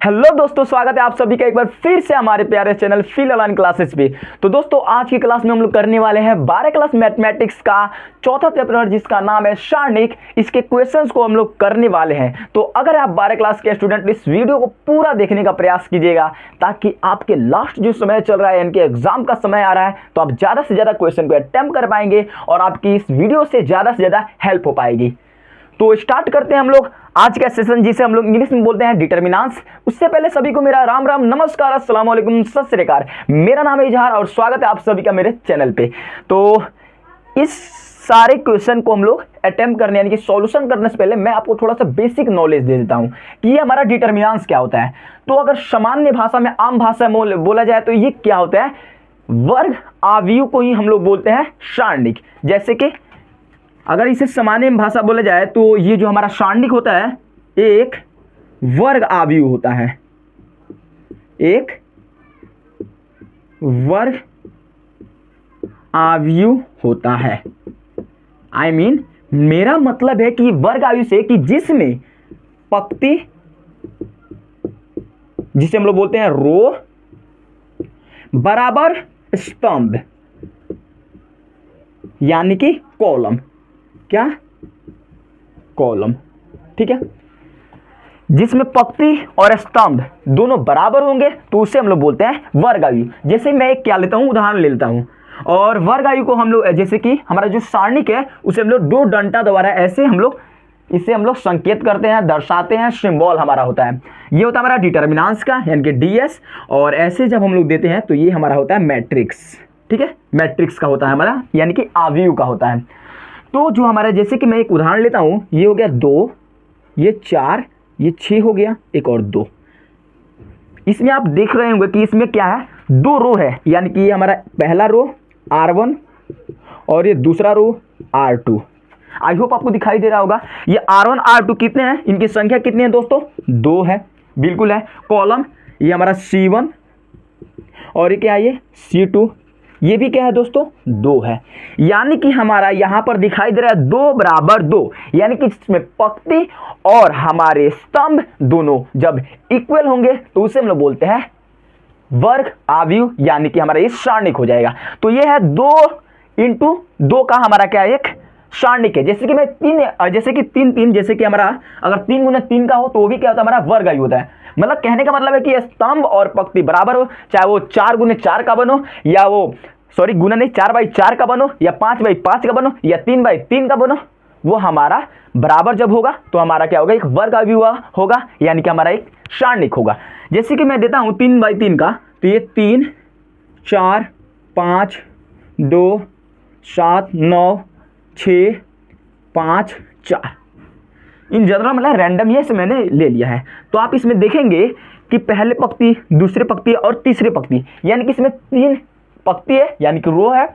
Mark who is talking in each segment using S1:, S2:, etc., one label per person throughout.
S1: Hello दोस्तों, स्वागत है आप सभी का एक बार फिर से हमारे प्यारे चैनल फील ऑनलाइन क्लासेस पे। तो दोस्तों, आज की क्लास में हम लोग करने वाले हैं 12 क्लास मैथमेटिक्स का चौथा चैप्टर जिसका नाम है सारणिक। इसके क्वेश्चंस को हम लोग करने वाले हैं। तो अगर आप 12 क्लास के स्टूडेंट इस वीडियो को पूरा देखने का प्रयास कीजिएगा ताकि आपके लास्ट जो समय चल रहा है यानी कि एग्जाम का समय आ रहा है तो आप ज़्यादा से ज़्यादा क्वेश्चन को अटेम्प्ट कर पाएंगे और आपकी इस वीडियो से ज़्यादा हेल्प हो पाएगी। तो स्टार्ट करते हैं हम लोग आज का सेशन, जिसे हम लोग इंग्लिश में बोलते हैं डिटरमिनेंट्स। उससे पहले सभी को मेरा राम राम, नमस्कार, अस्सलाम वालेकुम, सत श्री अकाल। मेरा नाम है इजहार और स्वागत है आप सभी का मेरे चैनल पे। तो इस सारे क्वेश्चन को हम लोग अटेम्प्ट करने यानी कि सॉल्यूशन करने से पहले मैं आपको थोड़ा सा बेसिक नॉलेज दे देता हूं कि ये हमारा डिटरमिनेंट्स क्या होता है। तो अगर सामान्य भाषा में, आम भाषा में बोला जाए तो ये क्या होता है, वर्ग आव्यूह को ही हम लोग बोलते हैं सारणिक। जैसे कि अगर इसे सामान्य भाषा बोला जाए तो ये जो हमारा सारणिक होता है एक वर्ग आव्यूह होता है, एक वर्ग आव्यूह होता है। मेरा मतलब है कि वर्ग आव्यूह से कि जिसमें पंक्ति, जिसे हम लोग बोलते हैं रो, बराबर स्तंभ यानी कि कॉलम, क्या कॉलम, ठीक है, जिसमें पंक्ति और स्तंभ दोनों बराबर होंगे तो उसे हम लोग बोलते हैं वर्ग आव्यूह। जैसे मैं एक क्या लेता हूं, उदाहरण ले लेता हूं, और वर्ग आव्यूह को हम लोग जैसे कि हमारा जो सारणिक है उसे हम लोग दो डंडा द्वारा ऐसे इसे हम लोग संकेत करते हैं, दर्शाते हैं, सिंबल हमारा होता है। ये होता है हमारा डिटरमिनेंट्स का यानी कि डीएस, और ऐसे जब हम लोग देते हैं तो ये हमारा होता है मैट्रिक्स, ठीक है, मैट्रिक्स का होता है हमारा यानी कि आव्यूह का होता है। तो जो हमारा, जैसे कि मैं एक उदाहरण लेता हूं, ये हो गया 2, ये 4, ये 6 हो गया, एक और 2। इसमें आप देख रहे होंगे कि इसमें क्या है, 2 रो है, यानी कि ये हमारा पहला रो R1 और ये दूसरा रो R2। आई होप आपको दिखाई दे रहा होगा। ये R1 R2 कितने हैं, इनकी संख्या कितनी है दोस्तों, 2 है, बिल्कुल है। कॉलम ये हमारा C1 और ये क्या है, ये C2, ये भी क्या है दोस्तों, 2 है। यानी कि हमारा यहां पर दिखाई दे रहा है 2 बराबर 2, यानी कि इसमें पंक्ति और हमारे स्तंभ दोनों जब इक्वल होंगे तो उसे हम लोग बोलते हैं वर्ग आव्यूह, यानी कि हमारा ये सारणिक हो जाएगा। तो ये है 2 × 2 का हमारा क्या है, एक सारणिक है। जैसे कि मैं 3, जैसे कि 3 जैसे कि हमारा अगर 3 × 3 का हो तो वो भी क्या होता है, हमारा वर्ग आव्यूह होता है। मतलब कहने का मतलब है कि स्तंभ और पंक्ति बराबर हो, चाहे वो 4 × 4 का बनो या वो गुना नहीं 4/4 का बनो या 5/5 का बनो या 3/3 का बनो, वो हमारा बराबर जब होगा तो हमारा क्या होगा, एक वर्ग आव्यूह होगा, यानी कि हमारा एक सारणिक होगा। जैसे कि मैं देता हूं 3/3 का, तो ये 3, 4, 5, 2, 7, 9, 6, 5, 4। इन जनरल मतलब रैंडम ये से मैंने ले लिया है। तो आप इसमें देखेंगे कि पहले पंक्ति, दूसरे पंक्ति और तीसरे पंक्ति, यानी कि इसमें 3 पंक्ति है यानी कि रो है,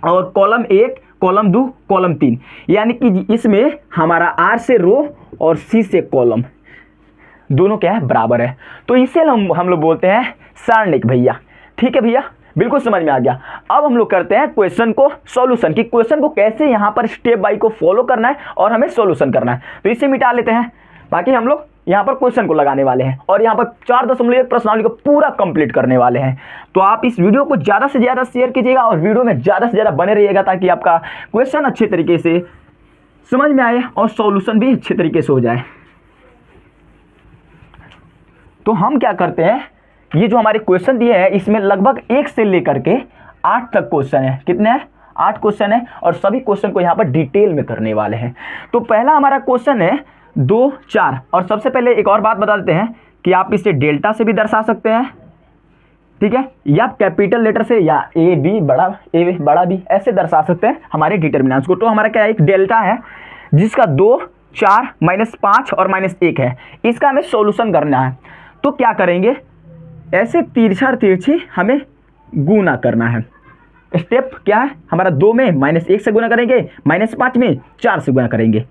S1: और कॉलम 1, कॉलम 2, कॉलम 3, यानी कि इसमें हमारा R से रो और C से कॉलम दोनों क्या है, बराबर है। तो इसे हम लोग बोलते हैं सारणिक भैया। ठीक है भैया, बिल्कुल समझ में आ गया। अब हम लोग करते हैं क्वेश्चन को सॉल्यूशन, कि क्वेश्चन को कैसे यहाँ पर स्टेप बाय को फॉलो करना है और हमें सॉल्यूशन करना है। तो इसे मिटा लेते हैं, बाकी हम लोग यहाँ पर क्वेश्चन को लगाने वाले हैं और यहाँ पर 4.1 प्रश्नावली को पूरा कंप्लीट करने वाले हैं। तो आप इस वीडियो को ज़्यादा से ज़्यादा शेयर कीजिएगा और वीडियो में ज़्यादा से ज़्यादा बने रहिएगा ताकि आपका क्वेश्चन अच्छे तरीके से समझ में आए और सॉल्यूशन भी अच्छे तरीके से हो जाए। तो हम क्या करते हैं, ये जो हमारे क्वेश्चन दिए हैं इसमें लगभग 1 से लेकर के 8 तक क्वेश्चन है। कितने हैं, 8 क्वेश्चन है, और सभी क्वेश्चन को यहाँ पर डिटेल में करने वाले हैं। तो पहला हमारा क्वेश्चन है 2, 4, और सबसे पहले एक और बात बता देते हैं कि आप इसे डेल्टा से भी दर्शा सकते हैं, ठीक है, या कैपिटल लेटर से, या ए बड़ा बी ऐसे दर्शा सकते हैं हमारे डिटरमिनेंट्स को। तो हमारा क्या है, एक डेल्टा है जिसका 2, 4, -5 और -1 है, इसका हमें सॉल्यूशन करना है। तो क्या करेंगे, ऐसे तिरछी हमें गुना करना है। स्टेप क्या है हमारा, 2 में -1 से गुना करेंगे, -5 में 4 से गुना करेंगे,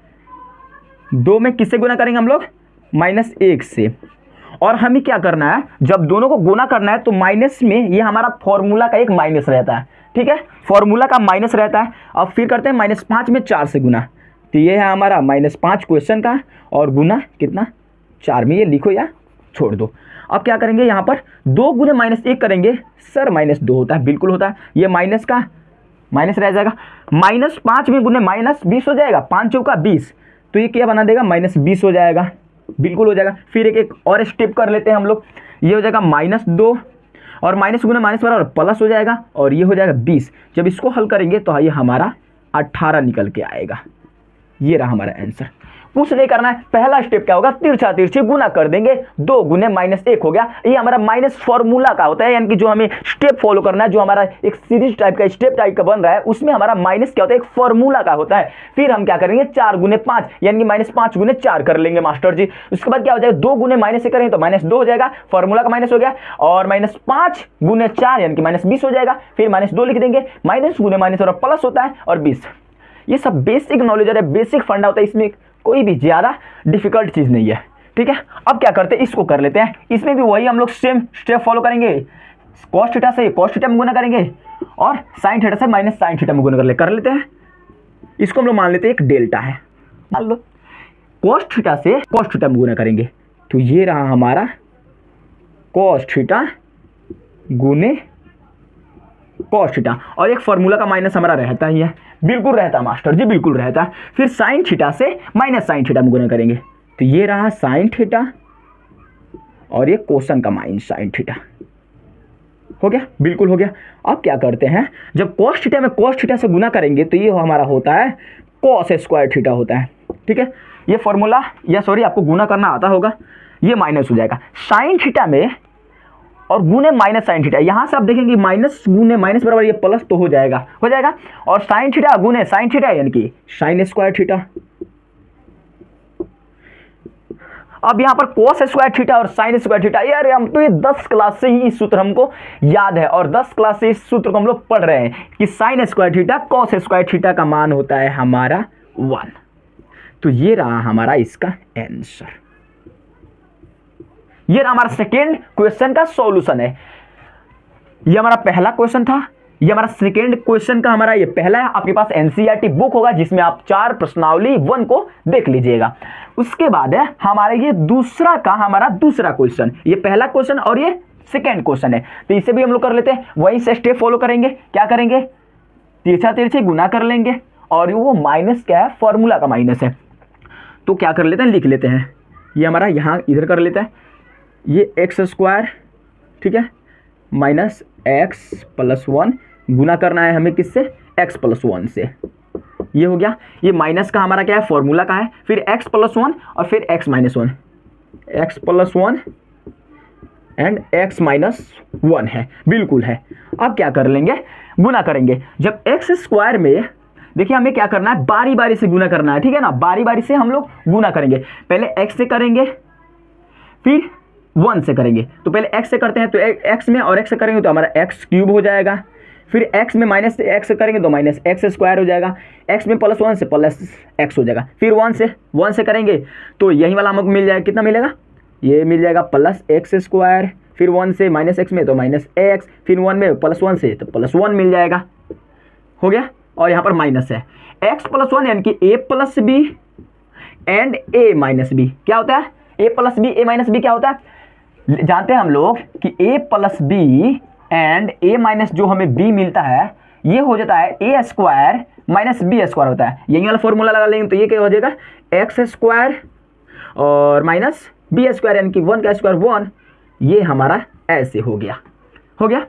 S1: 2 में किससे गुना करेंगे हम लोग, -1 से। और हमें क्या करना है, जब दोनों को गुना करना है तो माइनस में ये हमारा फॉर्मूला का एक माइनस रहता है, ठीक है, फॉर्मूला का माइनस रहता है। अब फिर करते हैं -5 में 4 से गुना, तो ये है हमारा -5 क्वेश्चन का, और गुना कितना, 4 में, ये लिखो या छोड़ दो। अब क्या करेंगे, यहाँ पर 2 गुने -1 करेंगे सर, -2 होता है, बिल्कुल होता है, ये माइनस का माइनस रह जाएगा, -5 में गुने -20 हो जाएगा, 5 चौका 20, तो ये क्या बना देगा, -20 हो जाएगा, बिल्कुल हो जाएगा। फिर एक और स्टेप कर लेते हैं हम लोग, ये हो जाएगा -2 और माइनस गुना माइनस बराबर प्लस हो जाएगा और ये हो जाएगा 20। जब इसको हल करेंगे तो ये हमारा 18 निकल के आएगा। ये रहा हमारा आंसर। कुछ नहीं करना है, पहला स्टेप क्या होगा, तिरछा तिरछी गुना कर देंगे, 2 गुने -1 हो गया। ये हमारा माइनस फॉर्मूला का होता है, यानी कि जो हमें स्टेप फॉलो करना है, जो हमारा एक सीरीज टाइप का स्टेप टाइप का बन रहा है, उसमें हमारा माइनस क्या होता है, एक फॉर्मूला का होता है। फिर हम क्या करेंगे, 4 गुने 5 यानी कि -5 गुने 4 कर लेंगे मास्टर जी। उसके बाद क्या हो जाएगा, 2 गुने -1 करेंगे तो -2 हो जाएगा, फॉर्मूला का माइनस हो गया, और -5 गुने 4 यानी कि -20 हो जाएगा। फिर -2 लिख देंगे, माइनस गुने माइनस और प्लस होता है और 20। ये सब बेसिक नॉलेज है, बेसिक फंडा होता है, इसमें कोई भी ज़्यादा डिफिकल्ट चीज़ नहीं है। ठीक है, अब क्या करते हैं, इसको कर लेते हैं। इसमें भी वही हम लोग सेम स्टेप फॉलो करेंगे, cos थीटा से cos थीटा में गुना करेंगे और sin थीटा से माइनस sin थीटा में गुना कर लेते हैं। इसको हम लोग मान लेते हैं एक डेल्टा है, मान लो cos थीटा से cos थीटा में गुना करेंगे, तो ये रहा हमारा cos थीटा गुने cos थीटा, और एक फॉर्मूला का माइनस हमारा रहता ही है, बिल्कुल रहता है मास्टर जी, बिल्कुल रहता है। फिर sin थीटा से माइनस sin थीटा में गुना करेंगे, तो ये रहा sin थीटा और ये कोसन का माइनस sin थीटा। हो गया, बिल्कुल हो गया। अब क्या करते हैं, जब cos थीटा में cos थीटा से गुना करेंगे तो ये हमारा होता है cos स्क्वायर थीटा होता है। ठीक है, ये फॉर्मूला या सॉरी आपको गुना करना आता होगा, ये माइनस हो जाएगा sin थीटा में और गुने माइनस sin थीटा। यहाँ से आप देखेंगे माइनस गुने माइनस बराबर ये प्लस तो हो जाएगा और sin थीटा गुने sin थीटा यानी कि sin स्क्वायर थीटा। अब यहाँ पर cos स्क्वायर थीटा और sin स्क्वायर थीटा, यार हम तो ये 10 क्लास से ही इस सूत्र हमको याद है और 10 क्लास से इस सूत्र को हम लोग पढ़ रहे हैं कि sin square theta cos square theta का मान होता है हमारा 1। तो ये रहा हमारा इसका आंसर। ये हमारा सेकेंड क्वेश्चन का सॉल्यूशन है। ये हमारा पहला क्वेश्चन था, ये हमारा सेकेंड क्वेश्चन का हमारा ये पहला है। आपके पास एनसीईआरटी बुक होगा जिसमें आप 4 प्रश्नावली 1 को देख लीजिएगा। उसके बाद है हमारा ये दूसरा का हमारा दूसरा क्वेश्चन, ये पहला क्वेश्चन और ये सेकेंड क्वेश्चन है, तो इसे भी हम लोग कर लेते हैं। वही से स्टेप फॉलो करेंगे, क्या करेंगे, तिरछा तिरछी गुना कर लेंगे और वो माइनस क्या है, फॉर्मूला का माइनस है, तो क्या कर लेते हैं, लिख लेते हैं। ये हमारा यहाँ इधर कर लेते हैं, ये एक्स स्क्वायर, ठीक है, माइनस एक्स प्लस 1 गुना करना है हमें किससे, एक्स प्लस 1 से। ये हो गया, ये माइनस का हमारा क्या है, फॉर्मूला का है, फिर एक्स प्लस 1 और फिर x minus 1, x plus 1 and x minus 1 है, बिल्कुल है। अब क्या कर लेंगे, गुना करेंगे। जब एक्स स्क्वायर में देखिए हमें क्या करना है, बारी बारी से गुना करना है, ठीक है ना, बारी बारी से हम लोग गुना करेंगे। पहले एक्स से करेंगे फिर 1 से करेंगे, तो पहले x से करते हैं, तो x में और x से करेंगे तो हमारा x क्यूब हो जाएगा, फिर x में माइनस x से करेंगे तो माइनस एक्स स्क्वायर हो जाएगा, x में प्लस 1 से प्लस x हो जाएगा, फिर 1 से करेंगे तो यही वाला हमको मिल जाएगा, कितना मिलेगा, ये मिल जाएगा प्लस एक्स स्क्वायर, फिर 1 से माइनस x में तो माइनस एक्स, फिर 1 में प्लस 1 से तो प्लस 1 मिल जाएगा, हो गया। और यहाँ पर माइनस है x प्लस 1 यानी कि a plus B and a minus B, क्या होता है, a plus B a minus B क्या होता है, जानते हैं हम लोग कि a plus B and a minus जो हमें b मिलता है ये हो जाता है a square minus B square होता है। यही वाला फॉर्मूला लगा लेंगे तो ये क्या हो जाएगा, एक्स स्क्वायर और माइनस बी स्क्वायर यानी कि 1 का स्क्वायर 1, ये हमारा ऐसे हो गया, हो गया।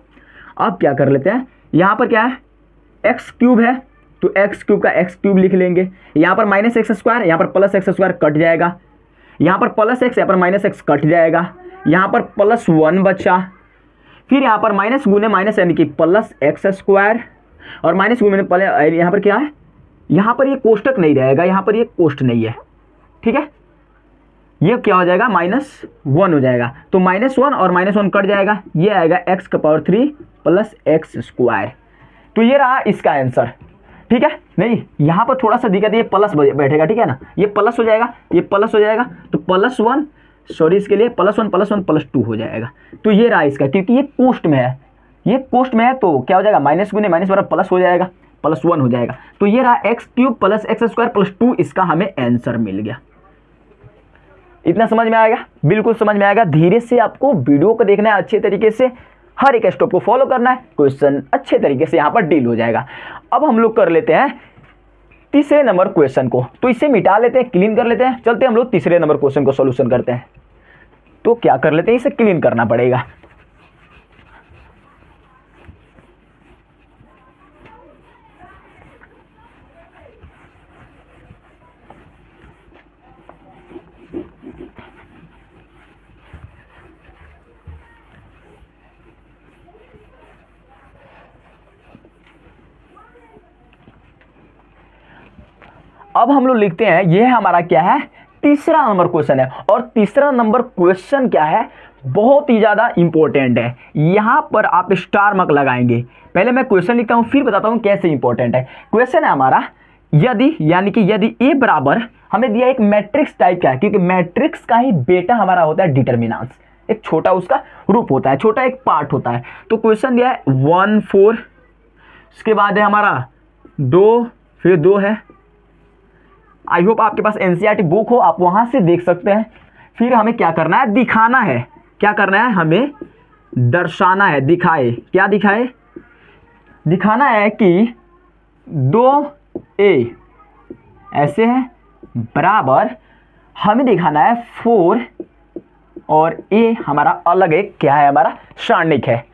S1: अब क्या कर लेते हैं, यहाँ पर क्या है, एक्स क्यूब है तो एक्स क्यूब का एक्स क्यूब लिख लेंगे, यहाँ पर माइनस एक्स स्क्वायर, यहाँ पर प्लस एक्स स्क्वायर कट जाएगा, यहाँ पर प्लस एक्स, यहाँ पर माइनस एक्स कट जाएगा, यहाँ पर प्लस 1 बचा, फिर यहाँ पर माइनस गुने माइनस यानी कि प्लस एक्स स्क्वायर और माइनस गुने यहाँ पर क्या है, यहाँ पर ये कोष्टक नहीं रहेगा, यहाँ पर ये कोष्ट नहीं है, ठीक है, ये क्या हो जाएगा, -1 हो जाएगा, तो -1 और -1 कट जाएगा, ये आएगा x का पावर 3 प्लस एक्स स्क्वायर। तो ये रहा इसका आंसर, ठीक है। नहीं यहाँ पर थोड़ा सा दिक्कत, ये प्लस बैठेगा, ठीक है ना, ये प्लस हो जाएगा, ये प्लस हो जाएगा, तो +1 सॉरी इसके लिए +1 +1 +2 हो जाएगा। तो ये रहा इसका, क्योंकि ये कोष्ट में है, ये कोष्ट में है तो क्या हो जाएगा, माइनस गुने माइनस बराबर प्लस हो जाएगा, +1 हो जाएगा। तो ये रहा x³ plus x square plus 2, इसका हमें आंसर मिल गया। इतना समझ में आएगा? बिल्कुल समझ में आएगा। धीरे से आपको वीडियो को देखना है, अच्छे तरीके से हर एक स्टेप को फॉलो करना है, क्वेश्चन अच्छे तरीके से यहाँ पर डील हो जाएगा। अब हम लोग कर लेते हैं तीसरे नंबर क्वेश्चन को, तो इसे मिटा लेते हैं, क्लीन कर लेते हैं। चलते हैं हम लोग तीसरे नंबर क्वेश्चन को सॉल्यूशन करते हैं। तो क्या कर लेते हैं, इसे क्लीन करना पड़ेगा। अब हम लोग लिखते हैं, यह हमारा क्या है, तीसरा नंबर क्वेश्चन है। और तीसरा नंबर क्वेश्चन क्या है, बहुत ही ज्यादा इंपॉर्टेंट है। यहां पर आप स्टार मार्क लगाएंगे। पहले मैं क्वेश्चन लिखता हूं, फिर बताता हूं कैसे इंपॉर्टेंट है। क्वेश्चन है हमारा, यदि यानी कि यदि ए बराबर, हमें दिया एक मैट्रिक्स टाइप का है, क्योंकि मैट्रिक्स का ही बेटा हमारा होता है डिटर्मिनेंट्स, एक छोटा उसका रूप होता है, छोटा एक पार्ट होता है। तो क्वेश्चन दिया है 1 4, उसके बाद है हमारा 2, फिर 2 है। आई होप आपके पास एनसीईआरटी बुक हो, आप वहां से देख सकते हैं। फिर हमें क्या करना है, दिखाना है। क्या करना है, हमें दर्शाना है, दिखाए। क्या दिखाए, दिखाना है कि 2a ऐसे है बराबर, हमें दिखाना है 4 और a हमारा अलग एक क्या है, हमारा सारणिक है।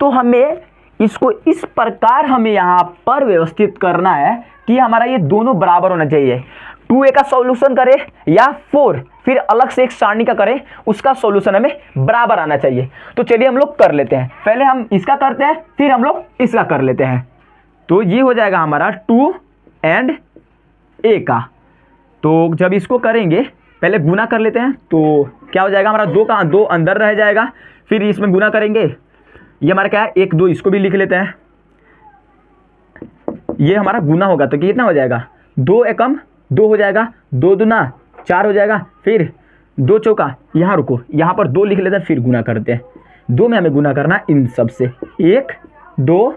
S1: तो हमें इसको इस प्रकार हमें यहां पर व्यवस्थित करना है कि हमारा ये दोनों बराबर होना चाहिए। 2a का सॉल्यूशन करें या 4 फिर अलग से एक सारणी का करें, उसका सॉल्यूशन हमें बराबर आना चाहिए। तो चलिए हम लोग कर लेते हैं। पहले हम इसका करते हैं, फिर हम लोग इसका कर लेते हैं। तो ये हो जाएगा हमारा 2 एंड a का। तो जब इसको करेंगे, पहले गुना कर लेते हैं। तो क्या हो जाएगा हमारा, 2 का 2 अंदर रह जाएगा, फिर इसमें गुना करेंगे। ये हमारा क्या है, 1 2, इसको भी लिख लेते हैं। ये हमारा गुना होगा तो कितना हो जाएगा, 2 एकम 2 हो जाएगा, 2 दूना 4 हो जाएगा, फिर 2 चौका, यहाँ रुको, यहाँ पर 2 लिख लेते हैं, फिर गुना करते हैं। 2 में हमें गुना करना है इन सब से, 1 2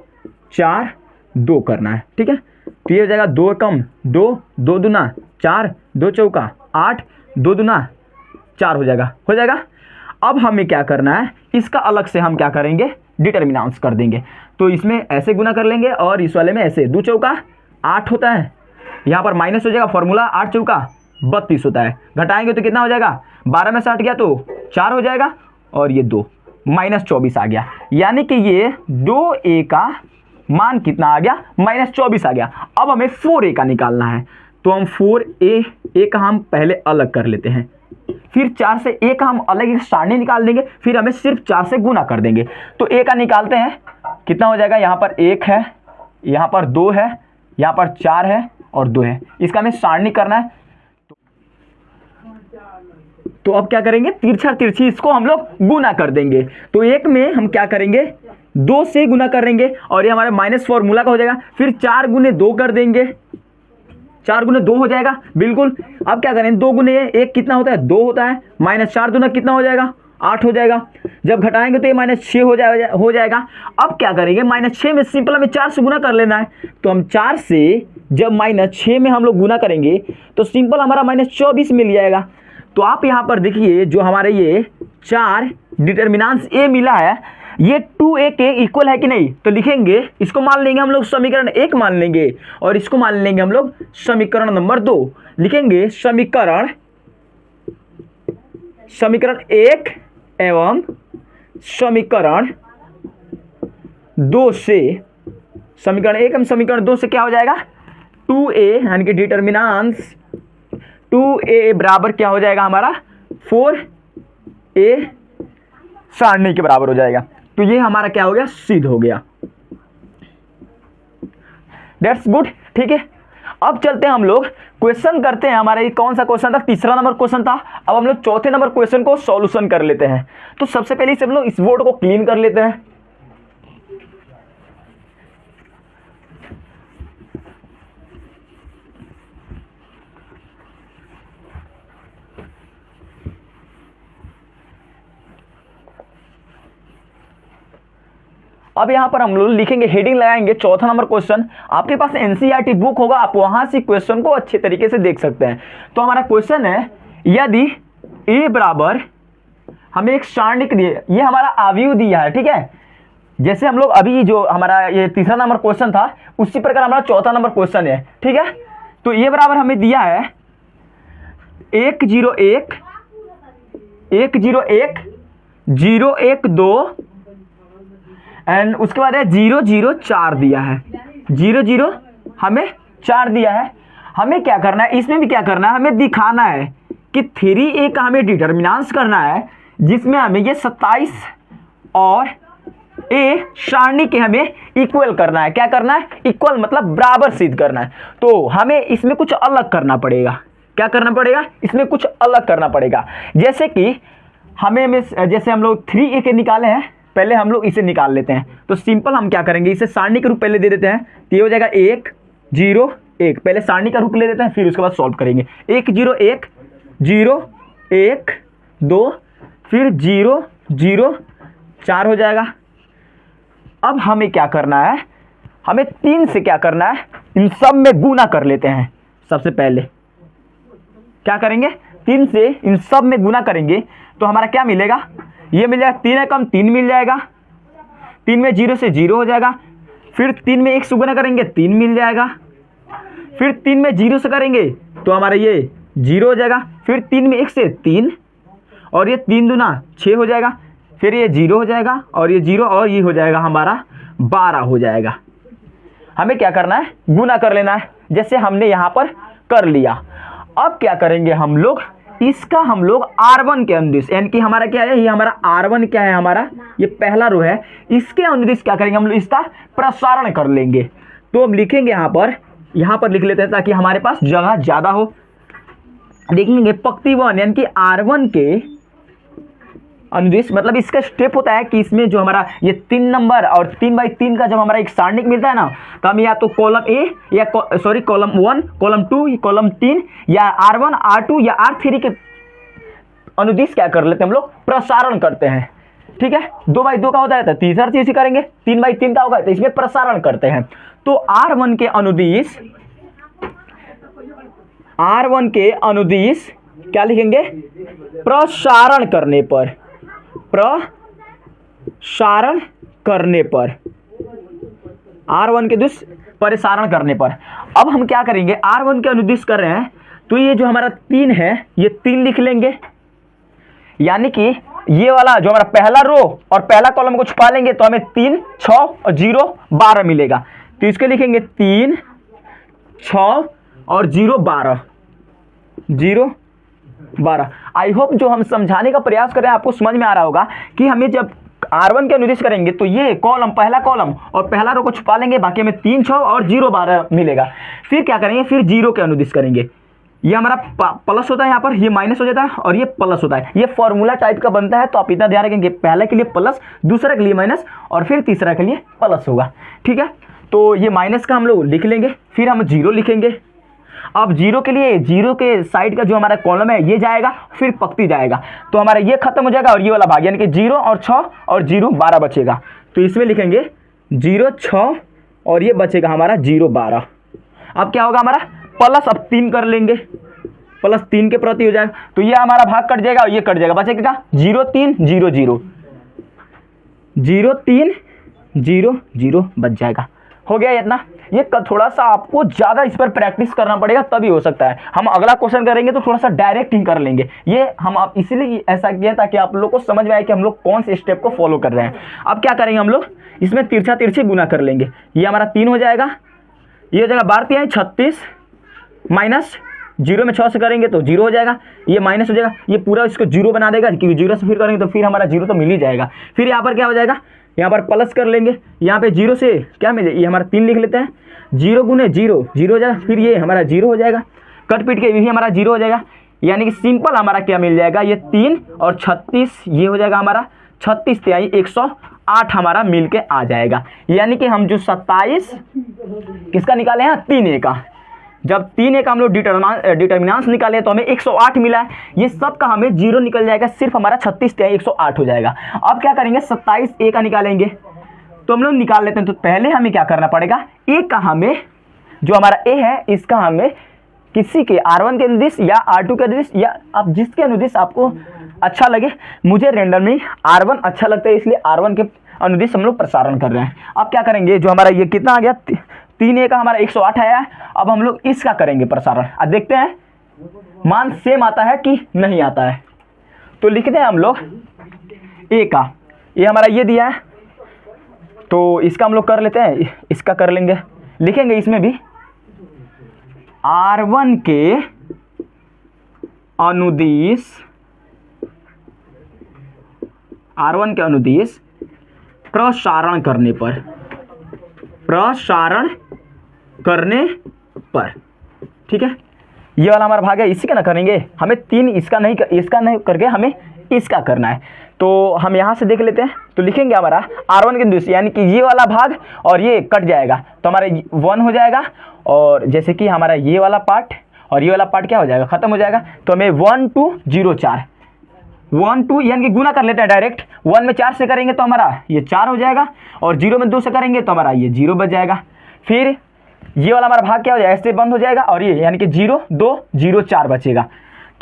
S1: 4 2 करना है, ठीक है। तो ये हो जाएगा 2 एकम 2, 2 दूना 4, 2 चौका 8, 2 दूना 4 हो जाएगा। अब हमें क्या करना है, इसका अलग से हम क्या करेंगे, डिटर्मिनेंट्स कर देंगे। तो इसमें ऐसे गुना कर लेंगे और इस वाले में ऐसे, 2 चौका 8 होता है, यहाँ पर माइनस हो जाएगा, फॉर्मूला 8 चौका 32 होता है। घटाएंगे तो कितना हो जाएगा, 12 में से 8 गया तो 4 हो जाएगा, और ये 2 -24 आ गया। यानी कि ये 2a का मान कितना आ गया, -24 आ गया। अब हमें 4a का निकालना है। तो हम 4a का हम पहले अलग कर लेते हैं, फिर 4 से a का हम अलग एक सारणी निकाल देंगे, फिर हमें सिर्फ 4 से गुना कर देंगे। तो a का निकालते हैं, कितना हो जाएगा, यहाँ पर 1 है, यहाँ पर 2 है, यहाँ पर 4 है और 2 है। इसका हमें सारणी करना है। तो अब क्या करेंगे, तिरछा तिरछी इसको हम लोग गुना कर देंगे। तो 1 में हम क्या करेंगे, 2 से गुना करेंगे और ये हमारे माइनस फॉर्मूला का हो जाएगा। फिर 4 गुने 2 कर देंगे, 4 गुने 2 हो जाएगा, बिल्कुल। अब क्या करें, 2 गुने 1 कितना होता है, 2 होता है, -4 दूना कितना हो जाएगा, 8 हो जाएगा। जब घटाएंगे तो ये -6 हो जाएगा। अब क्या करेंगे, -6 में सिंपल हमें 4 से गुना कर लेना है। तो हम 4 से जब -6 में हम लोग गुना करेंगे तो सिंपल हमारा -24 मिल जाएगा। तो आप यहाँ पर देखिए, जो हमारे ये 4 डिटर्मिनेंट्स a मिला है, ये 2a के इक्वल है कि नहीं। तो लिखेंगे, इसको मान लेंगे हम लोग समीकरण 1 मान लेंगे, और इसको मान लेंगे हम लोग समीकरण नंबर 2। लिखेंगे समीकरण 1 एवं समीकरण 2 से, समीकरण 1 एवं समीकरण 2 से क्या हो जाएगा, 2a यानी कि डिटर्मिनेंट्स 2a बराबर क्या हो जाएगा हमारा, 4a सारणी के बराबर हो जाएगा। तो ये हमारा क्या हो गया, सिद्ध हो गया। दैट्स गुड, ठीक है। अब चलते हैं हम लोग क्वेश्चन करते हैं। हमारा ये कौन सा क्वेश्चन था, तीसरा नंबर क्वेश्चन था। अब हम लोग चौथे नंबर क्वेश्चन को सॉल्यूशन कर लेते हैं। तो सबसे पहले हम लोग इस बोर्ड को क्लीन कर लेते हैं। अब यहाँ पर हम लोग लिखेंगे, हेडिंग लगाएंगे चौथा नंबर क्वेश्चन। आपके पास एनसीईआरटी बुक होगा, आप वहां से क्वेश्चन को अच्छे तरीके से देख सकते हैं। तो हमारा क्वेश्चन है, यदि ए बराबर हमें एक सारणिक दिए, ये हमारा अवयव दिया है, ठीक है। जैसे हम लोग अभी जो हमारा ये तीसरा नंबर क्वेश्चन था उसी प्रकार हमारा चौथा नंबर क्वेश्चन है, ठीक है। तो ये बराबर हमें दिया है 101 101 012 एंड उसके बाद है 004 दिया है, 00 हमें 4 दिया है। हमें क्या करना है, इसमें भी क्या करना है, हमें दिखाना है कि 3a का हमें डिटर्मिनेंट्स करना है, जिसमें हमें ये 27 और ए सारणी के हमें इक्वल करना है। क्या करना है, इक्वल मतलब बराबर सिद्ध करना है। तो हमें इसमें कुछ अलग करना पड़ेगा। क्या करना पड़ेगा, इसमें कुछ अलग करना पड़ेगा। जैसे कि जैसे हम लोग 3a के निकाले हैं, पहले हम लोग इसे निकाल लेते हैं। तो सिंपल हम क्या करेंगे, इसे सारणी के रूप पहले दे देते हैं। तो ये हो जाएगा 1 0 1, पहले सारणी का रूप ले देते हैं, फिर उसके बाद सॉल्व करेंगे। 1 0 1 0 1 2 फिर 0 0 4 हो जाएगा। अब हमें क्या करना है, हमें 3 से क्या करना है, इन सब में गुना कर लेते हैं। सबसे पहले क्या करेंगे, 3 से इन सब में गुना करेंगे तो हमारा क्या मिलेगा, ये मिल जाएगा 3 कम 3 मिल जाएगा, 3 में 0 से 0 हो जाएगा, फिर 3 में 1 से गुना करेंगे 3 मिल जाएगा, फिर 3 में 0 से करेंगे तो हमारा ये 0 हो जाएगा, फिर 3 में 1 से 3 और ये 3 दूना 6 हो जाएगा, फिर ये 0 हो जाएगा और ये 0 और ये हो जाएगा हमारा 12 हो जाएगा। हमें क्या करना है, गुना कर लेना है, जैसे हमने यहाँ पर कर लिया। अब क्या करेंगे हम लोग, इसका हम लोग R1 के अनुदिश, यानी कि हमारा क्या है, ये हमारा R1 क्या है, हमारा ये पहला रो है, इसके अनुदिश क्या करेंगे हम लोग, इसका प्रसारण कर लेंगे। तो हम लिखेंगे यहाँ पर लिख लेते हैं ताकि हमारे पास जगह ज़्यादा हो। देखेंगे पंक्ति 1 यानी कि R1 के अनुदिश, मतलब इसका स्टेप होता है कि इसमें जो हमारा ये 3 नंबर और 3/3 का जब हमारा एक सारणिक मिलता है ना, तो हम या तो कॉलम ए या कॉलम 1 कॉलम 2 कॉलम 3 या R1 R2 या R3 के अनुदिश क्या कर लेते हैं हम लोग, प्रसारण करते हैं, ठीक है। 2/2 का होता है तो तीसरा चीज करेंगे, 3/3 का होगा तो इसमें प्रसारण करते हैं। तो R1 के अनुदिश क्या लिखेंगे, प्रसारण करने पर, प्रसारण करने पर, R1 के अनुदिश प्रसारण करने पर। अब हम क्या करेंगे, R1 के अनुदिश कर रहे हैं तो ये जो हमारा 3 है ये 3 लिख लेंगे, यानी कि ये वाला जो हमारा पहला रो और पहला कॉलम को छुपा लेंगे तो हमें 3 6 और 0 12 मिलेगा। तो इसके लिखेंगे 3 6 और 0 12 0 12। आई होप जो हम समझाने का प्रयास कर रहे हैं आपको समझ में आ रहा होगा कि हमें जब R1 के अनुदिश करेंगे तो ये कॉलम, पहला कॉलम और पहला रो को छुपा लेंगे, बाकी हमें 3 6 और 0 12 मिलेगा। फिर क्या करेंगे, फिर 0 के अनुदिश करेंगे। ये हमारा प्लस होता है, यहाँ पर ये माइनस हो जाता है और ये प्लस होता है। ये फॉर्मूला टाइप का बनता है, तो आप इतना ध्यान रखेंगे, पहले के लिए प्लस, दूसरा के लिए माइनस और फिर तीसरा के लिए प्लस होगा, ठीक है। तो ये माइनस का हम लोग लिख लेंगे, फिर हम 0 लिखेंगे। अब 0 के लिए 0 के साइड का जो हमारा कॉलम है ये जाएगा, फिर पंक्ति जाएगा, तो हमारा ये खत्म हो जाएगा और ये वाला भाग, यानी कि 0 और 6 और 0 12 बचेगा। तो इसमें लिखेंगे 0 6 और ये बचेगा हमारा 0 12। अब क्या होगा हमारा प्लस, अब 3 कर लेंगे, प्लस 3 के प्रति हो जाएगा, तो ये हमारा भाग कट जाएगा और ये कट जाएगा, बचेगा 0 3 0 0 0 3 0 0 बच जाएगा। हो गया इतना। ये थोड़ा सा आपको ज़्यादा इस पर प्रैक्टिस करना पड़ेगा तभी हो सकता है। हम अगला क्वेश्चन करेंगे तो थोड़ा सा डायरेक्ट ही कर लेंगे। ये हम आप इसीलिए ऐसा किया ताकि आप लोग को समझ में आए कि हम लोग कौन से स्टेप को फॉलो कर रहे हैं। अब क्या करेंगे हम लोग, इसमें तिरछा तिरछी गुना कर लेंगे। ये हमारा 3 हो जाएगा, ये हो जाएगा 12 3 36 माइनस 0 में 6 से करेंगे तो 0 हो जाएगा, ये माइनस हो जाएगा, ये पूरा इसको 0 बना देगा क्योंकि 0 से फिर करेंगे तो फिर हमारा 0 तो मिल ही जाएगा। फिर यहाँ पर क्या हो जाएगा, यहाँ पर प्लस कर लेंगे, यहाँ पे 0 से क्या मिले, ये हमारा 3 लिख लेते हैं, 0 गुने 0 0 हो जाएगा, फिर ये हमारा 0 हो जाएगा, कट पीट के भी हमारा 0 हो जाएगा, यानी कि सिंपल हमारा क्या मिल जाएगा, ये 3 और 36 ये हो जाएगा हमारा 36 तिहाई 108 हमारा मिल के आ जाएगा। यानी कि हम जो 27 किसका निकाले हैं, 3a का, जब 3a का हम लोग डिटर्मिनेंट्स निकाले तो हमें 108 मिला है। ये सब का हमें 0 निकल जाएगा, सिर्फ हमारा 36 तिहाई 108 हो जाएगा। अब क्या करेंगे, 27a का निकालेंगे, तो हम लोग निकाल लेते हैं। तो पहले हमें क्या करना पड़ेगा, a का हमें जो हमारा a है इसका हमें किसी के R1 के अनुदिश या R2 के अनुदिश या आप जिसके अनुदिश आपको अच्छा लगे, मुझे रेंडमली R1 अच्छा लगता है इसलिए R1 के अनुदिश हम लोग प्रसारण कर रहे हैं। अब क्या करेंगे, जो हमारा ये कितना आ गया 3A का हमारा 108 आया है, अब हम लोग इसका करेंगे प्रसारण। अब देखते हैं मान सेम आता है कि नहीं आता है। तो लिखते हैं हम लोग A का, ये हमारा ये दिया है तो इसका हम लोग कर लेते हैं, इसका कर लेंगे। लिखेंगे इसमें भी R1 के अनुदिश, R1 के अनुदिश प्रसारण करने पर, प्रसारण करने पर, ठीक है। ये वाला हमारा भाग है, इसी का ना करेंगे, हमें 3 इसका नहीं करके हमें इसका करना है। तो हम यहाँ से देख लेते हैं, तो लिखेंगे हमारा R1 के अनुदिश यानी कि ये वाला भाग और ये कट जाएगा तो हमारा 1 हो जाएगा, और जैसे कि हमारा ये वाला पार्ट और ये वाला पार्ट क्या हो जाएगा, खत्म हो जाएगा। तो हमें 1 2 0 4 1 2 यानी कि गुना कर लेते हैं डायरेक्ट, 1 में 4 से करेंगे तो हमारा ये 4 हो जाएगा, और 0 में 2 से करेंगे तो हमारा ये 0 बच जाएगा। फिर ये वाला हमारा भाग क्या हो जाएगा, ऐसे बंद हो जाएगा, और ये यानी कि 0 2 0 4 बचेगा।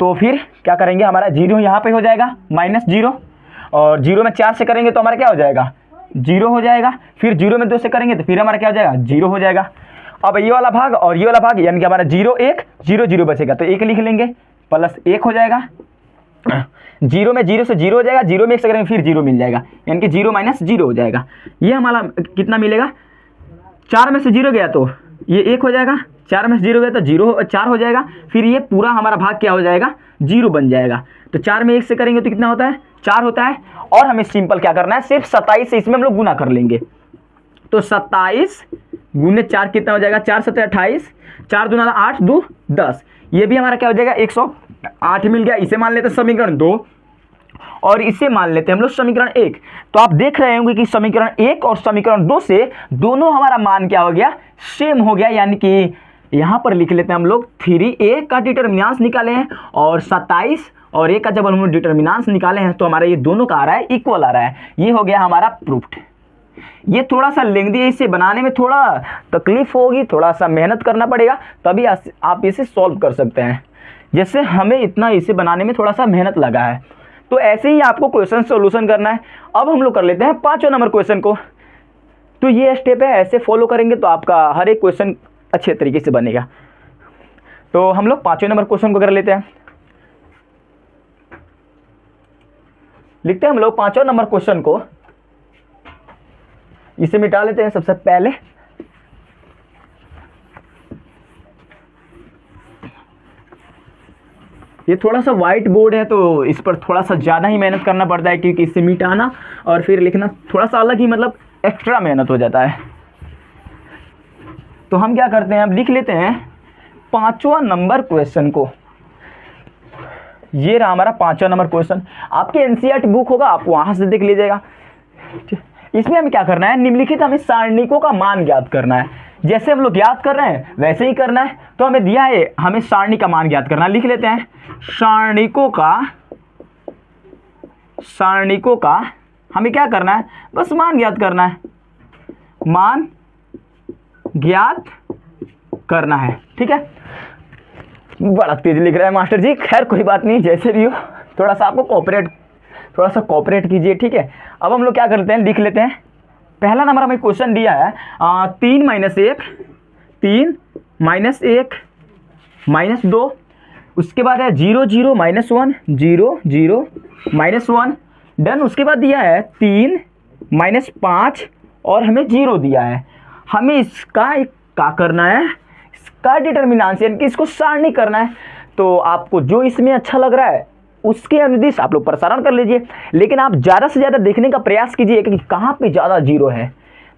S1: तो फिर क्या करेंगे, हमारा 0 यहाँ पे हो जाएगा -0, और 0 में 4 से करेंगे तो हमारा क्या हो जाएगा 0 हो जाएगा। फिर 0 में 2 से करेंगे तो फिर हमारा क्या हो जाएगा 0 हो जाएगा। अब ये वाला भाग और ये वाला भाग यानी कि हमारा 0 1 0 0 बचेगा, तो 1 लिख लेंगे प्लस 1 हो जाएगा। 0 में 0 से 0 हो जाएगा, 0 में 1 से करेंगे फिर 0 मिल जाएगा, यानी कि 0 - 0 हो जाएगा। ये हमारा कितना मिलेगा, 4 में से 0 गया तो ये 1 हो जाएगा, 4 में से 0 गया तो 4 हो जाएगा। फिर ये पूरा हमारा भाग क्या हो जाएगा 0 बन जाएगा। तो 4 में 1 से करेंगे तो कितना होता है 4 होता है। और हमें सिंपल क्या करना है, सिर्फ 27 से इसमें हम लोग गुना कर लेंगे। तो 27 गुने 4 कितना हो जाएगा, 4 7 28, 4 दूना 8 2 10, ये भी हमारा क्या हो जाएगा 108 मिल गया। इसे मान लेते हैं समीकरण 2 और इसे मान लेते हैं हम लोग समीकरण 1। तो आप देख रहे होंगे कि समीकरण 1 और समीकरण 2 से दोनों हमारा मान क्या हो गया, सेम हो गया। यानी कि यहाँ पर लिख लेते हैं हम लोग 3A का डिटर्मिनेंट्स निकाले हैं, और 27 और A का जब हम लोग डिटर्मिनेंट्स निकाले हैं तो हमारा ये दोनों का आ रहा है इक्वल आ रहा है। ये हो गया हमारा प्रूफ्ड। ये थोड़ा सा लेंथी है, इसे बनाने में थोड़ा तकलीफ होगी, थोड़ा सा मेहनत करना पड़ेगा, तभी आप इसे सॉल्व कर सकते हैं। जैसे हमें इतना इसे बनाने में थोड़ा सा मेहनत लगा है, तो ऐसे ही आपको क्वेश्चन सॉल्यूशन करना है। अब हम लोग कर लेते हैं 5वें नंबर क्वेश्चन को। तो ये स्टेप है, ऐसे फॉलो करेंगे तो आपका हर एक क्वेश्चन अच्छे तरीके से बनेगा। तो हम लोग 5वें नंबर क्वेश्चन को कर लेते हैं। लिखते हैं हम लोग 5वें नंबर क्वेश्चन को, इसे मिटा लेते हैं सबसे पहले। ये थोड़ा सा वाइट बोर्ड है तो इस पर थोड़ा सा ज़्यादा ही मेहनत करना पड़ता है, क्योंकि इसे मिटाना और फिर लिखना थोड़ा सा अलग ही मतलब एक्स्ट्रा मेहनत हो जाता है। तो हम क्या करते हैं, अब लिख लेते हैं 5वां नंबर क्वेश्चन को। ये रहा हमारा 5वां नंबर क्वेश्चन। आपके एनसीईआरटी बुक होगा, आप वहां से देख लीजिएगा। इसमें हमें क्या करना है, निम्नलिखित हमें सारणिकों का मान ज्ञात करना है। जैसे हम लोग ज्ञात कर रहे हैं वैसे ही करना है। तो हमें दिया है, हमें सारणी का मान ज्ञात करना है। लिख लेते हैं सारणिकों का हमें क्या करना है, बस मान ज्ञात करना है, मान ज्ञात करना है। ठीक है, बड़ा तेज लिख रहा है मास्टर जी, खैर कोई बात नहीं, जैसे भी हो थोड़ा सा आपको कोऑपरेट कीजिए। ठीक है, अब हम लोग क्या करते हैं, लिख लेते हैं। पहला नंबर हमें क्वेश्चन दिया है 3 - 1 3 - 1 -2, उसके बाद है 0 0 - 1 0 0 -1 डन। उसके बाद दिया है 3 - 5 और हमें 0 दिया है। हमें इसका क्या करना है, इसका डिटर्मिनेंट यानी कि इसको सारणी करना है। तो आपको जो इसमें अच्छा लग रहा है उसके अनुदिश आप लोग प्रसारण कर लीजिए, लेकिन आप ज़्यादा से ज़्यादा देखने का प्रयास कीजिए कि कहाँ पे ज़्यादा 0 है।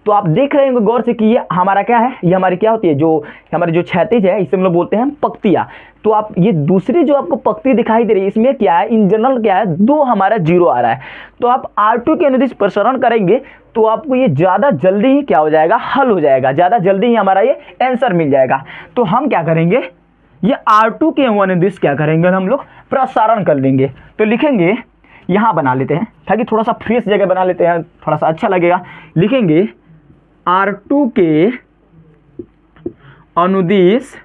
S1: तो आप देख रहे होंगे गौर से कि ये हमारा क्या है, ये हमारी क्या होती है, जो हमारी जो क्षैतिज है इसे हम लोग बोलते हैं पंक्तियाँ। तो आप ये दूसरी जो आपको पंक्ति दिखाई दे रही है, इसमें क्या है, इन जनरल क्या है, 2 हमारा 0 आ रहा है। तो आप R2 के अनुदिश प्रसारण करेंगे तो आपको ये ज़्यादा जल्दी ही क्या हो जाएगा, हल हो जाएगा, ज़्यादा जल्दी ही हमारा ये आंसर मिल जाएगा। तो हम क्या करेंगे, ये R2 के अनुदिश क्या करेंगे, हम लोग प्रसारण कर लेंगे। तो लिखेंगे, यहाँ बना लेते हैं ताकि थोड़ा सा फ्रेश जगह बना लेते हैं, थोड़ा सा अच्छा लगेगा। लिखेंगे R2 के अनुदिश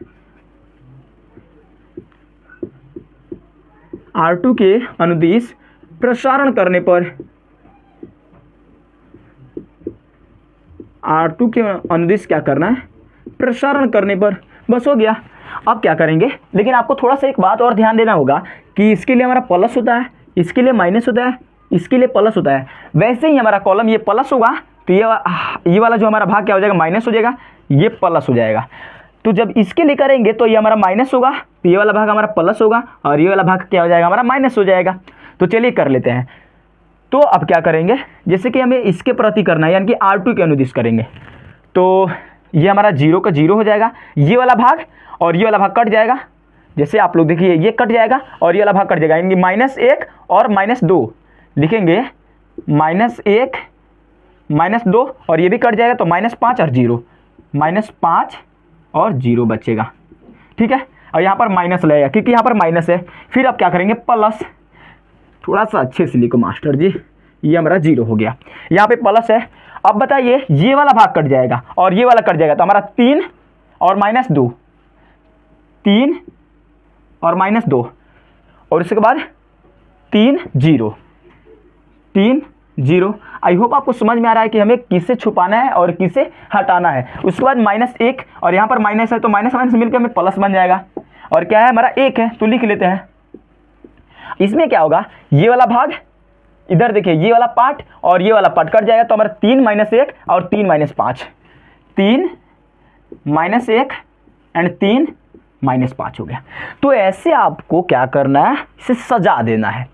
S1: R2 के अनुदिश प्रसारण करने पर, R2 के अनुदिश क्या करना है, प्रसारण करने पर, बस हो गया। अब क्या करेंगे, लेकिन आपको थोड़ा सा एक बात और ध्यान देना होगा कि इसके लिए हमारा प्लस होता है, इसके लिए माइनस होता है, इसके लिए प्लस होता है। वैसे ही हमारा कॉलम ये प्लस होगा तो ये वाला जो हमारा भाग क्या हो जाएगा, माइनस हो जाएगा, ये प्लस हो जाएगा। तो जब इसके लिए करेंगे तो ये हमारा माइनस होगा, तो ये वाला भाग हमारा प्लस होगा और ये वाला भाग क्या हो जाएगा, हमारा माइनस हो जाएगा। तो चलिए कर लेते हैं। तो अब क्या करेंगे, जैसे कि हमें इसके प्रति करना है यानी कि R2 के अनुदिश करेंगे, तो ये हमारा 0 का 0 हो जाएगा, ये वाला भाग और ये वाला भाग कट जाएगा। जैसे आप लोग देखिए ये कट जाएगा और ये वाला भाग कट जाएगा, यानी -1 और -2 लिखेंगे, -1 -2 और ये भी कट जाएगा तो -5 और 0, -5 और 0 बचेगा। ठीक है, और यहाँ पर माइनस लगेगा क्योंकि यहाँ पर माइनस है। फिर अब क्या करेंगे, प्लस, थोड़ा सा अच्छे से लिखो मास्टर जी, ये हमारा 0 हो गया, यहाँ पे प्लस है। अब बताइए ये वाला भाग कट जाएगा और ये वाला कट जाएगा तो हमारा 3 और -2, 3 और -2 और इसके बाद 3 0, 3 0। आई होप आपको समझ में आ रहा है कि हमें किसे छुपाना है और किसे हटाना है। उसके बाद -1 और यहाँ पर माइनस है तो माइनस माइनस मिलकर हमें प्लस बन जाएगा और क्या है हमारा 1 है, तो लिख लेते हैं। इसमें क्या होगा, ये वाला भाग इधर देखिए, ये वाला पार्ट और ये वाला पार्ट कट जाएगा तो हमारा 3 -1 और 3 -5, 3 -1 एंड 3 -5 हो गया। तो ऐसे आपको क्या करना है, इसे सजा देना है,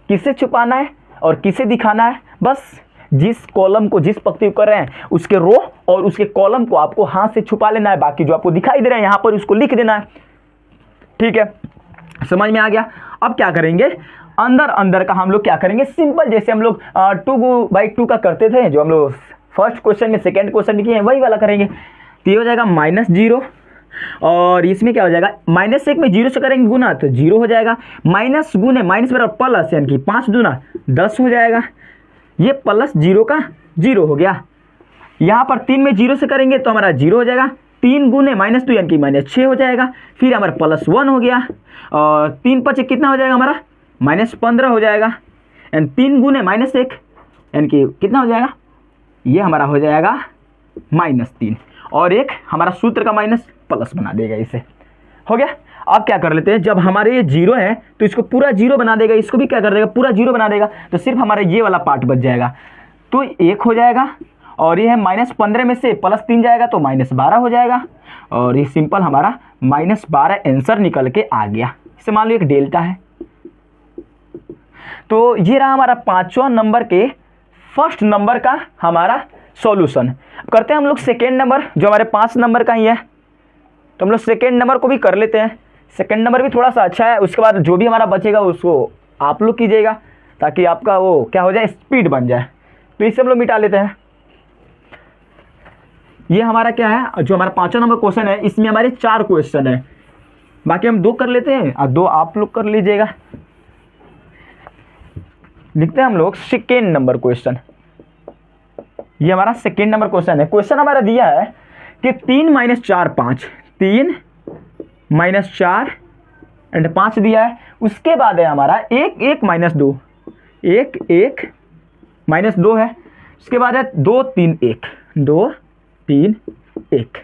S1: किसे छुपाना है और किसे दिखाना है। बस जिस कॉलम को, जिस पंक्ति को कर रहे हैं उसके रो और उसके कॉलम को आपको हाथ से छुपा लेना है, बाकी जो आपको दिखाई दे रहे हैं यहाँ पर उसको लिख देना है। ठीक है, समझ में आ गया। अब क्या करेंगे, अंदर अंदर का हम लोग क्या करेंगे, सिंपल जैसे हम लोग 2/2 का करते थे, जो हम लोग फर्स्ट क्वेश्चन में सेकंड क्वेश्चन में किए हैं वही वाला करेंगे। तो ये हो जाएगा -0 और इसमें क्या हो जाएगा, -1 में 0 से करेंगे गुना तो 0 हो जाएगा, माइनस गुने माइनस बराबर प्लस यानी कि 5 दूना 10 हो जाएगा। ये प्लस 0 का 0 हो गया। यहाँ पर 3 में 0 से करेंगे तो हमारा 0 हो जाएगा, 3 गुने -2 यानी कि -6 हो जाएगा। फिर हमारा +1 हो गया और 3 5 कितना हो जाएगा हमारा, -15 हो जाएगा। एंड 3 गुने -1 यानी कि कितना हो जाएगा, ये हमारा हो जाएगा -3 और एक हमारा सूत्र का माइनस प्लस बना देगा, इसे हो गया। अब क्या कर लेते हैं, जब हमारे ये 0 है तो इसको पूरा 0 बना देगा, इसको भी क्या कर देगा, पूरा 0 बना देगा, तो सिर्फ हमारा ये वाला पार्ट बच जाएगा तो 1 हो जाएगा। और ये है -15 में से +3 जाएगा तो -12 हो जाएगा और ये सिंपल हमारा -12 आंसर निकल के आ गया। इसे मान लो एक डेल्टा है। तो ये रहा हमारा 5वां नंबर के फर्स्ट नंबर का हमारा सॉल्यूशन। करते हैं हम लोग सेकेंड नंबर, जो हमारे 5 नंबर का ही है, तो हम लोग सेकेंड नंबर को भी कर लेते हैं। सेकेंड नंबर भी थोड़ा सा अच्छा है, उसके बाद जो भी हमारा बचेगा उसको आप लोग कीजिएगा ताकि आपका वो क्या हो जाए, स्पीड बन जाए। तो इसे हम लोग मिटा लेते हैं। ये हमारा क्या है, जो हमारा 5वां नंबर क्वेश्चन है, इसमें हमारे 4 क्वेश्चन है, बाकी हम 2 कर लेते हैं और 2 आप लोग कर लीजिएगा। लिखते हैं हम लोग सेकेंड नंबर क्वेश्चन। ये हमारा सेकेंड नंबर क्वेश्चन है। क्वेश्चन हमारा दिया है कि 3 - 4 5, 3 - 4 एंड 5 दिया है। उसके बाद है हमारा 1 1 - 2, 1 1 - 2 है। उसके बाद है 2 3 1, 2 3 1।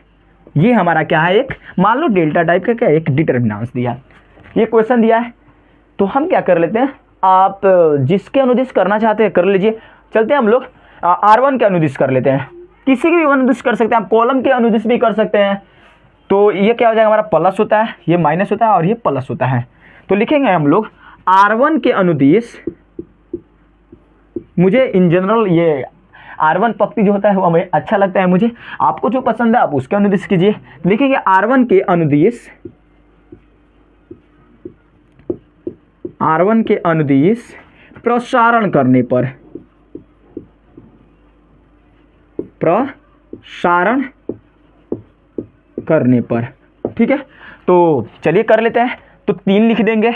S1: ये हमारा क्या है, एक मान लो डेल्टा टाइप का क्या एक डिटर्मिनेंट्स दिया है। ये क्वेश्चन दिया है तो हम क्या कर लेते हैं, आप जिसके अनुदिश करना चाहते हैं कर लीजिए। चलते हैं हम लोग R1 के अनुदिश कर लेते हैं, किसी के भी अनुदिश कर सकते हैं आप, कॉलम के अनुदिश भी कर सकते हैं। तो ये क्या हो जाएगा, हमारा प्लस होता है, ये माइनस होता है और ये प्लस होता है। तो लिखेंगे हम लोग R1 के अनुदिश, मुझे इन जनरल ये R1 पंक्ति जो होता है वो हमें अच्छा लगता है, मुझे, आपको जो पसंद है आप उसके अनुदिश कीजिए। लिखेंगे R1 के अनुदिश, R1 के अनुदिश प्रसारण करने पर, प्रसारण करने पर। ठीक है, तो चलिए कर लेते हैं। तो 3 लिख देंगे,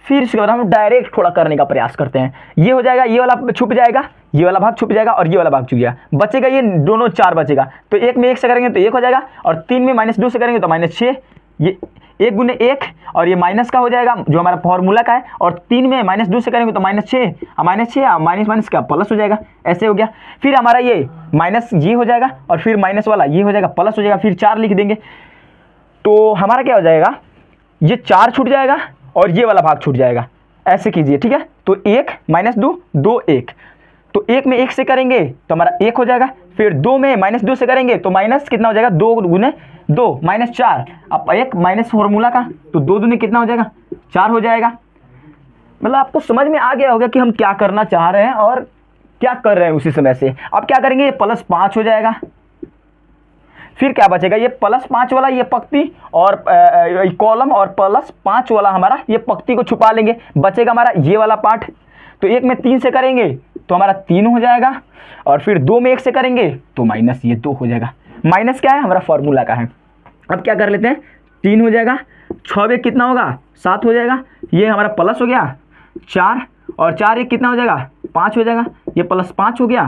S1: फिर इसके बाद हम डायरेक्ट थोड़ा करने का प्रयास करते हैं। ये हो जाएगा, ये वाला छुप जाएगा, ये वाला भाग छुप जाएगा और ये वाला भाग छुप जाएगा, बचेगा ये दोनों 4 बचेगा। तो 1 में 1 से करेंगे तो 1 हो जाएगा और 3 में -2 से करेंगे तो -6, ये 1 गुने 1 और ये माइनस का हो जाएगा जो हमारा फॉर्मूला का है, और 3 में -2 से करेंगे तो -6, -6 माइनस क्या प्लस हो जाएगा, ऐसे हो गया। फिर हमारा ये माइनस ये हो जाएगा और फिर माइनस वाला ये हो जाएगा प्लस हो जाएगा, फिर 4 लिख देंगे तो हमारा क्या हो जाएगा, ये 4 छूट जाएगा और ये वाला भाग छूट जाएगा, ऐसे कीजिए, ठीक है। तो 1 -2 2 1, तो 1 में 1 से करेंगे तो हमारा 1 हो जाएगा, फिर 2 में -2 से करेंगे तो माइनस कितना हो जाएगा, 2 गुने 2 -4, अब 1 माइनस फॉर्मूला का तो 2 दूनी कितना हो जाएगा, 4 हो जाएगा। मतलब आपको समझ में आ गया होगा कि हम क्या करना चाह रहे हैं और क्या कर रहे हैं उसी समय से। अब क्या करेंगे, ये +5 हो जाएगा, फिर क्या बचेगा, ये +5 वाला ये पंक्ति और कॉलम और +5 वाला हमारा ये पंक्ति को छुपा लेंगे, बचेगा हमारा ये वाला पार्ट। तो 1 में 3 से करेंगे तो हमारा 3 हो जाएगा, और फिर 2 में 1 से करेंगे तो माइनस ये 2 हो जाएगा। माइनस क्या है, हमारा फॉर्मूला का है। अब क्या कर लेते हैं, 3 हो जाएगा, 6 में कितना होगा, 7 हो जाएगा, ये हमारा प्लस हो गया 4, और 4 1 कितना हो जाएगा, 5 हो जाएगा, ये +5 हो गया,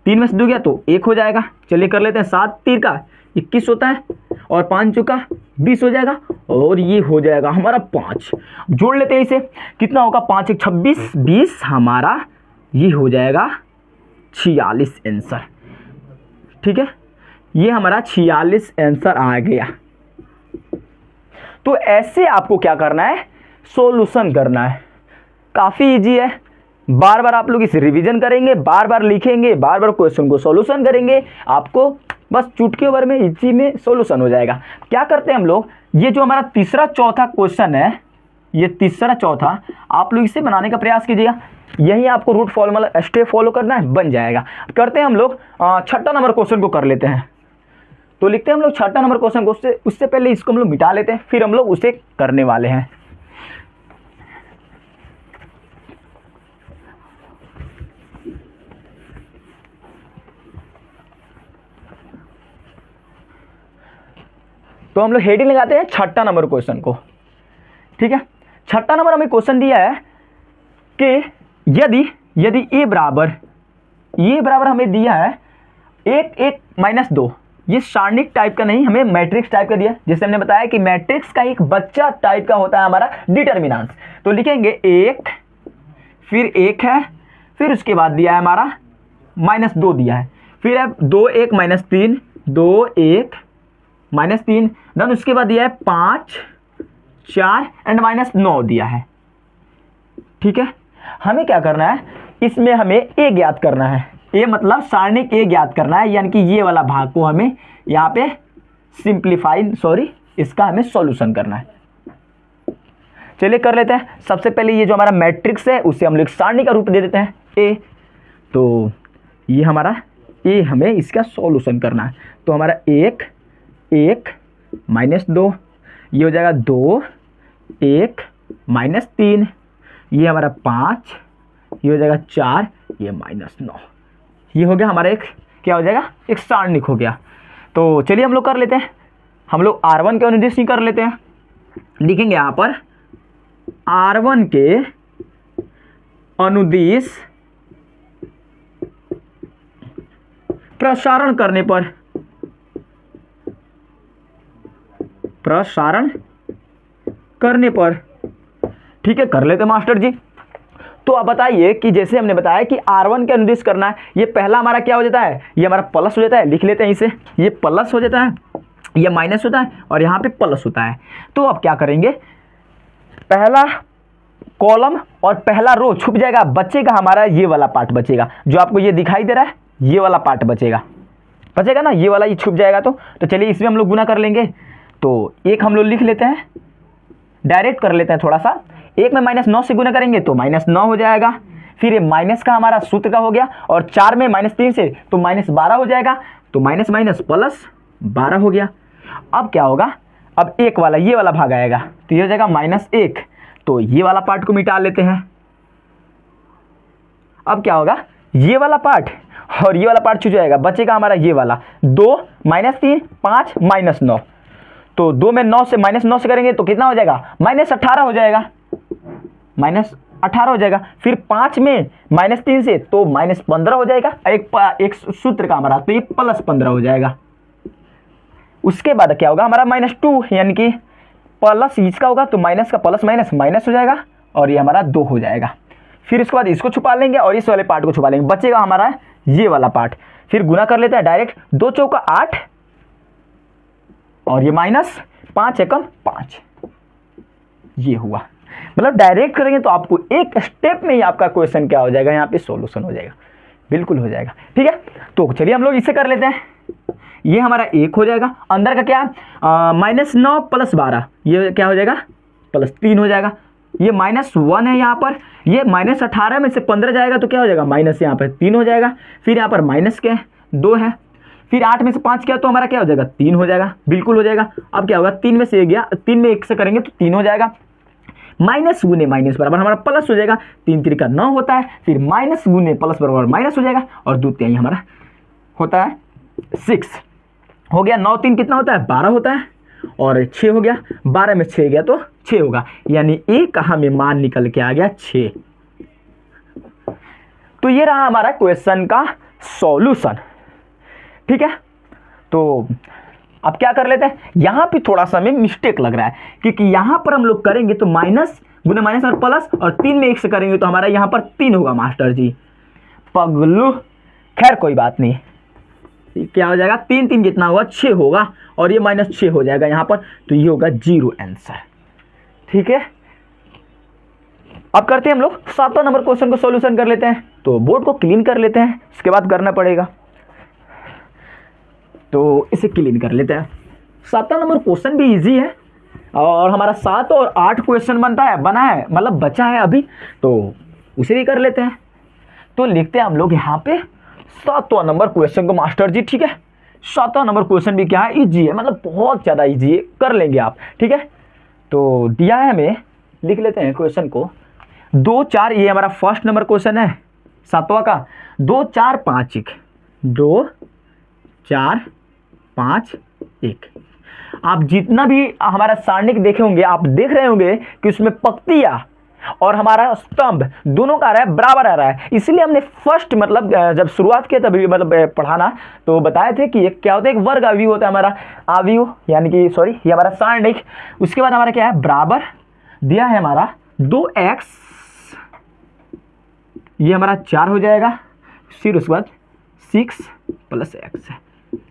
S1: 3 में से 2 गया तो 1 हो जाएगा। चलिए कर लेते हैं, 7 3 का 21 होता है, और 5 चौका 20 हो जाएगा, और ये हो जाएगा हमारा 5। जोड़ लेते हैं इसे, कितना होगा, 5 1 26 20, हमारा ये हो जाएगा 46 आंसर, ठीक है। ये हमारा 46 आंसर आ गया। तो ऐसे आपको क्या करना है, सॉल्यूशन करना है, काफ़ी इजी है। बार बार आप लोग इसे रिवीजन करेंगे, बार बार लिखेंगे, बार बार क्वेश्चन को सॉल्यूशन करेंगे, आपको बस चुटकी भर में इजी में सॉल्यूशन हो जाएगा। क्या करते हैं हम लोग, ये जो हमारा तीसरा चौथा क्वेश्चन है, ये तीसरा चौथा आप लोग इसे बनाने का प्रयास कीजिएगा, यही आपको रूट फॉर्मूला स्टेप फॉलो करना है, बन जाएगा। करते हैं हम लोग छठा नंबर क्वेश्चन को कर लेते हैं। तो लिखते हैं हम लोग छठा नंबर क्वेश्चन को, उससे पहले इसको हम लोग मिटा लेते हैं, फिर हम लोग उसे करने वाले हैं। तो हम लोग हेडिंग लगाते हैं छठा नंबर क्वेश्चन को, ठीक है। छठा नंबर हमें क्वेश्चन दिया है कि यदि ए बराबर हमें दिया है 1 1 -2, ये सारणिक टाइप का नहीं, हमें मैट्रिक्स टाइप का दिया, जैसे हमने बताया कि मैट्रिक्स का एक बच्चा टाइप का होता है हमारा डिटर्मिनेंट्स। तो लिखेंगे 1, फिर 1 है, फिर उसके बाद दिया है हमारा -2 दिया है, फिर है 2 1 -3 2 1 -3, देन उसके बाद दिया है 5 4 एंड -9 दिया है, ठीक है। हमें क्या करना है, इसमें हमें ए ज्ञात करना है, ए मतलब सारणिक ए ज्ञात करना है, यानी कि ये वाला भाग को हमें यहाँ पे इसका हमें सॉल्यूशन करना है। चलिए कर लेते हैं। सबसे पहले ये जो हमारा मैट्रिक्स है उसे हम लोग सारणी का रूप दे देते हैं ए, तो ये हमारा ए, हमें इसका सॉल्यूशन करना है। तो हमारा 1 1 -2, ये हो जाएगा 2 1 -3, ये हमारा 5, ये हो जाएगा 4, ये -9, ये हो गया हमारा एक क्या हो जाएगा, एक सारणिक हो गया। तो चलिए हम लोग कर लेते हैं, हम लोग R1 के अनुदिश ही कर लेते हैं। लिखेंगे यहाँ पर R1 के अनुदिश प्रसारण करने पर, ठीक है, कर लेते हैं मास्टर जी। तो अब बताइए कि जैसे हमने बताया कि R1 के अनुदिश करना है, ये पहला हमारा क्या हो जाता है, ये हमारा प्लस हो जाता है, लिख लेते हैं इसे, ये प्लस हो जाता है, ये माइनस होता है और यहाँ पे प्लस होता है। तो अब क्या करेंगे, पहला कॉलम और पहला रो छुप जाएगा, बचेगा हमारा ये वाला पार्ट बचेगा, जो आपको ये दिखाई दे रहा है, ये वाला पार्ट बचेगा ना, ये वाला ये छुप जाएगा। तो चलिए इसमें हम लोग गुना कर लेंगे। तो एक हम लोग लिख लेते हैं, डायरेक्ट कर लेते हैं थोड़ा सा, 1 में -9 से गुना करेंगे तो -9 हो जाएगा, फिर ये माइनस का हमारा सूत्र का हो गया, और 4 में -3 से तो -12 हो जाएगा, तो माइनस माइनस प्लस 12 हो गया। अब क्या होगा, अब एक वाला ये वाला भाग आएगा, तो ये हो जाएगा -1, तो ये वाला पार्ट को मिटा लेते हैं। अब क्या होगा, ये वाला पार्ट और ये वाला पार्ट छूट जाएगा, बचेगा हमारा ये वाला 2 -3 5 -9, तो 2 में 9 से -9 से करेंगे तो कितना हो जाएगा, -18 हो जाएगा, -18 हो जाएगा। फिर 5 में -3 से तो -15 हो जाएगा, एक सूत्र का हमारा, तो ये +15 हो जाएगा। उसके बाद क्या होगा हमारा -2, यानी कि प्लस इसका होगा तो माइनस का प्लस माइनस माइनस हो जाएगा और ये हमारा 2 हो जाएगा। फिर इसके बाद इसको छुपा लेंगे और इस वाले पार्ट को छुपा लेंगे, बचेगा हमारा ये वाला पार्ट। फिर गुना कर लेते हैं डायरेक्ट, 2 चौका 8 और ये माइनस 5 एकम 5, ये हुआ। मतलब डायरेक्ट करेंगे तो आपको एक स्टेप में ही आपका क्वेश्चन क्या हो जाएगा, यहाँ पे सॉल्यूशन हो जाएगा, बिल्कुल हो जाएगा। ठीक है, तो चलिए हम लोग इसे कर लेते हैं। ये हमारा 1 हो जाएगा, अंदर का क्या -9 + 12, ये क्या हो जाएगा +3 हो जाएगा। ये -1 है यहाँ पर, ये -18 में से 15 जाएगा तो क्या हो जाएगा माइनस, यहाँ पर 3 हो जाएगा। फिर यहाँ पर माइनस क्या है 2 है, फिर 8 में से 5 किया तो हमारा क्या हो जाएगा 3 हो जाएगा, बिल्कुल हो जाएगा। अब क्या होगा 3 में से गया, 3 में 1 से करेंगे तो 3 हो जाएगा। माइनस गुने माइनस बराबर हमारा प्लस हो जाएगा, 3 3 का 9 होता है। फिर माइनस गुने प्लस बराबर माइनस हो जाएगा और 2 3 हमारा होता है 6 हो गया। 9 3 कितना होता है 12 होता है और 6 हो गया, 12 में 6 गया तो 6 होगा, यानी एक हमें मान निकल के आ गया 6। तो ये रहा हमारा क्वेश्चन का सॉल्यूशन। ठीक है, तो अब क्या कर लेते हैं, यहाँ पे थोड़ा सा हमें मिस्टेक लग रहा है क्योंकि यहाँ पर हम लोग करेंगे तो माइनस गुने माइनस और प्लस और 3 में 1 से करेंगे तो हमारा यहाँ पर 3 होगा मास्टर जी पगलू। खैर कोई बात नहीं, क्या हो जाएगा 3 3 कितना होगा 6 होगा और ये -6 हो जाएगा यहाँ पर, तो ये होगा 0 आंसर। ठीक है, अब करते हैं हम लोग 7वां नंबर क्वेश्चन को सॉल्यूशन कर लेते हैं। तो बोर्ड को क्लीन कर लेते हैं, उसके बाद करना पड़ेगा, तो इसे क्लीन कर लेते हैं। 7वां नंबर क्वेश्चन भी इजी है और हमारा 7 और 8 क्वेश्चन बना है मतलब बचा है अभी, तो उसे भी कर लेते हैं। तो लिखते हैं हम लोग यहाँ पे 7वां नंबर क्वेश्चन को मास्टर जी। ठीक है, 7वां नंबर क्वेश्चन भी क्या है इजी है, मतलब बहुत ज़्यादा इजी है, कर लेंगे आप। ठीक है, तो दिया है हमें, लिख लेते हैं क्वेश्चन को। 2 4, ये हमारा फर्स्ट नंबर क्वेश्चन है 7वां का। 2 4 5 1, 2 4 5 1। आप जितना भी हमारा सारणिक देखे होंगे आप देख रहे होंगे कि उसमें पंक्तियाँ और हमारा स्तंभ दोनों का आ रहा है बराबर आ रहा है। इसलिए हमने फर्स्ट मतलब जब शुरुआत किया तभी मतलब पढ़ाना तो बताए थे कि क्या होता है, एक वर्ग अवयव होता है हमारा अवयव, यानी कि सॉरी ये हमारा सारणिक। उसके बाद हमारा क्या है बराबर दिया है हमारा 2x, ये हमारा 4 हो जाएगा। फिर उसके बाद 6 + x,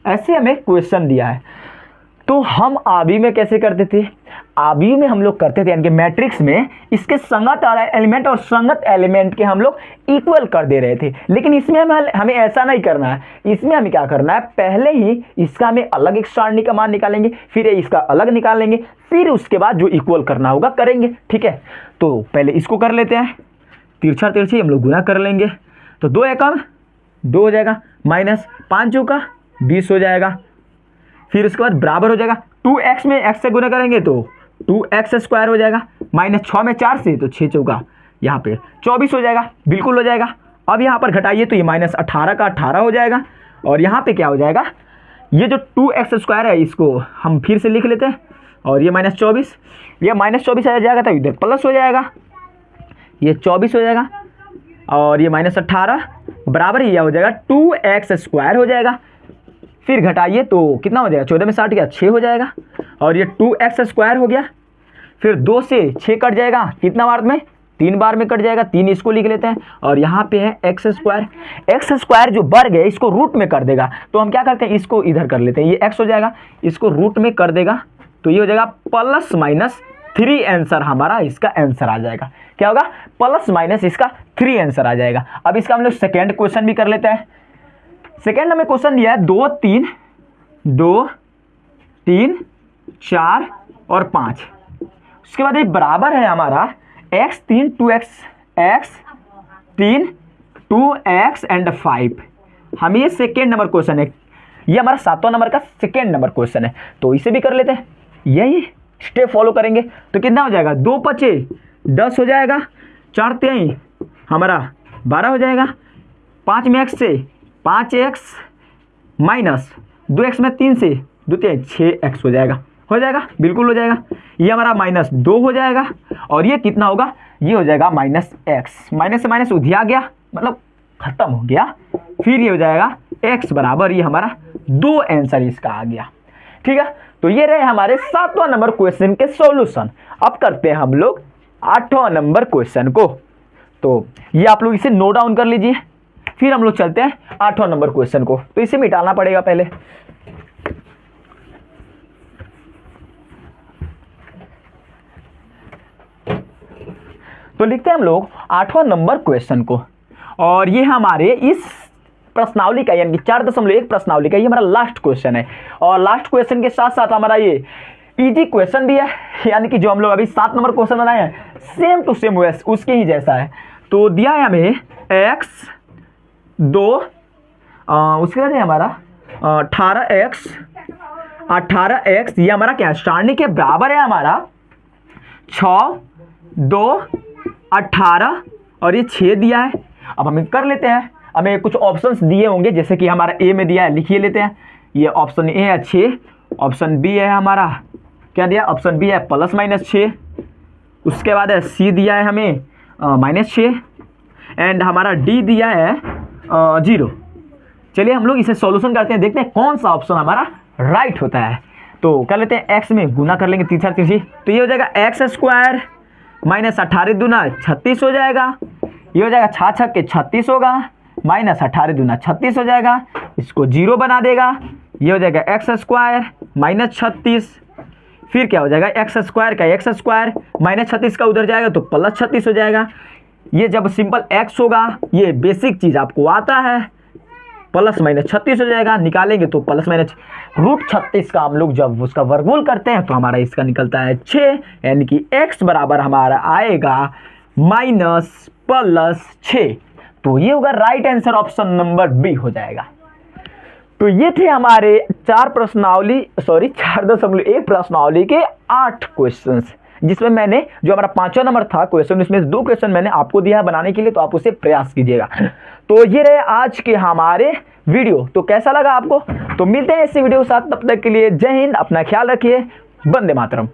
S1: ऐसे हमें क्वेश्चन दिया है। तो हम आबी में कैसे करते थे, आबी में हम लोग करते थे यानी कि मैट्रिक्स में इसके संगत एलिमेंट और संगत एलिमेंट के हम लोग इक्वल कर दे रहे थे। लेकिन इसमें हमें ऐसा नहीं करना है, इसमें हमें क्या करना है, पहले ही इसका हमें अलग एक सारणी का मान निकालेंगे, फिर इसका अलग निकालेंगे, फिर उसके बाद जो इक्वल करना होगा करेंगे। ठीक है, तो पहले इसको कर लेते हैं, तिरछा तिरछी हम लोग गुना कर लेंगे, तो 2 एकम 2 हो जाएगा, -5 चौका 20 हो जाएगा। फिर उसके बाद बराबर हो जाएगा 2x में x से गुना करेंगे तो 2x² हो जाएगा, -6 में 4 से तो 6 चौका यहाँ पे 24 हो जाएगा, बिल्कुल हो जाएगा। अब यहाँ पर घटाइए तो ये -18 का 18 हो जाएगा और यहाँ पे क्या हो जाएगा, ये जो 2x² है इसको हम फिर से लिख लेते हैं और ये -24, ये -24 आ जाएगा तो इधर प्लस हो जाएगा, ये 24 हो जाएगा और ये -18 बराबर ही हो जाएगा 2x² हो जाएगा। फिर घटाइए तो कितना हो जाएगा, 14 में 60 गया 6 हो जाएगा और ये 2x² हो गया। फिर 2 से 6 कट जाएगा, कितना बार में 3 बार में कट जाएगा, 3 इसको लिख लेते हैं और यहाँ पे है x² जो वर्ग है इसको रूट में कर देगा, तो हम क्या करते हैं इसको इधर कर लेते हैं, ये x हो जाएगा इसको रूट में कर देगा तो ये हो जाएगा +-3 आंसर हमारा इसका आंसर आ जाएगा। क्या होगा +- इसका 3 आंसर आ जाएगा। अब इसका हम लोग सेकेंड क्वेश्चन भी कर लेते हैं। सेकेंड हमें क्वेश्चन दिया है 2 3 4 और 5। उसके बाद ये बराबर है हमारा x 3 2x x 3 2x and 5। हम ये सेकेंड नंबर क्वेश्चन है, ये हमारा 7वां नंबर का सेकेंड नंबर क्वेश्चन है, तो इसे भी कर लेते हैं। यही स्टेप फॉलो करेंगे तो कितना हो जाएगा, 2 5 10 हो जाएगा, 4 3 हमारा 12 हो जाएगा, 5 में x से 5x माइनस 2x में 3 से 2 3 6x हो जाएगा, बिल्कुल हो जाएगा। ये हमारा -2 हो जाएगा और ये कितना होगा, ये हो जाएगा -x, माइनस से माइनस उधिया गया मतलब खत्म हो गया। फिर ये हो जाएगा x बराबर, ये हमारा 2 आंसर इसका आ गया। ठीक है, तो ये रहे हमारे 7वां नंबर क्वेश्चन के सॉल्यूशन। अब करते हैं हम लोग 8वां नंबर क्वेश्चन को। तो ये आप लोग इसे नोट डाउन कर लीजिए, फिर हम लोग चलते हैं 8वां नंबर क्वेश्चन को। तो इसे मिटाना पड़ेगा पहले। तो लिखते हैं हम लोग 8वां नंबर क्वेश्चन को, और ये हमारे इस प्रश्नावली का यानी 4.1 प्रश्नावली का ये हमारा लास्ट क्वेश्चन है। और लास्ट क्वेश्चन के साथ साथ हमारा ये इजी क्वेश्चन भी है, यानी कि जो हम लोग अभी 7 नंबर क्वेश्चन बनाए हैं सेम टू सेम उसके ही जैसा है। तो दिया है हमें x 2 उसके बाद है हमारा 18x ये हमारा क्या है, सारणी के बराबर है हमारा 6 2 18 और ये 6 दिया है। अब हमें कर लेते हैं, हमें कुछ ऑप्शंस दिए होंगे, जैसे कि हमारा ए में दिया है, लिखिए लेते हैं। ये ऑप्शन ए है 6, ऑप्शन बी है हमारा क्या दिया, ऑप्शन बी है +-6, उसके बाद है सी दिया है हमें -6 एंड हमारा डी दिया है 0। चलिए हम लोग इसे सॉल्यूशन करते हैं, देखते हैं कौन सा ऑप्शन हमारा राइट होता है। तो कर लेते हैं, x में गुना कर लेंगे 3×3, तो ये हो जाएगा x² -18 दूना 36 हो जाएगा। ये हो जाएगा 6 के 36 होगा, -18 दूना 36 हो जाएगा, इसको 0 बना देगा। ये हो जाएगा x² -36, फिर क्या हो जाएगा x² का x² -36 का उधर जाएगा तो +36 हो जाएगा। ये जब सिंपल x होगा, ये बेसिक चीज़ आपको आता है, +-36 हो जाएगा, निकालेंगे तो +-√36 का हम लोग जब उसका वर्गमूल करते हैं तो हमारा इसका निकलता है 6, यानी कि x बराबर हमारा आएगा -+6। तो ये होगा right answer, option number B हो जाएगा। तो ये थे हमारे 4.1 प्रश्नावली के 8 क्वेश्चंस, जिसमें मैंने जो हमारा 5वां नंबर था क्वेश्चन, इसमें 2 क्वेश्चन मैंने आपको दिया है बनाने के लिए, तो आप उसे प्रयास कीजिएगा। तो ये रहे आज के हमारे वीडियो। तो कैसा लगा आपको? तो मिलते हैं इसी वीडियो के साथ, तब तक के लिए जय हिंद, अपना ख्याल रखिए, वंदे मातरम।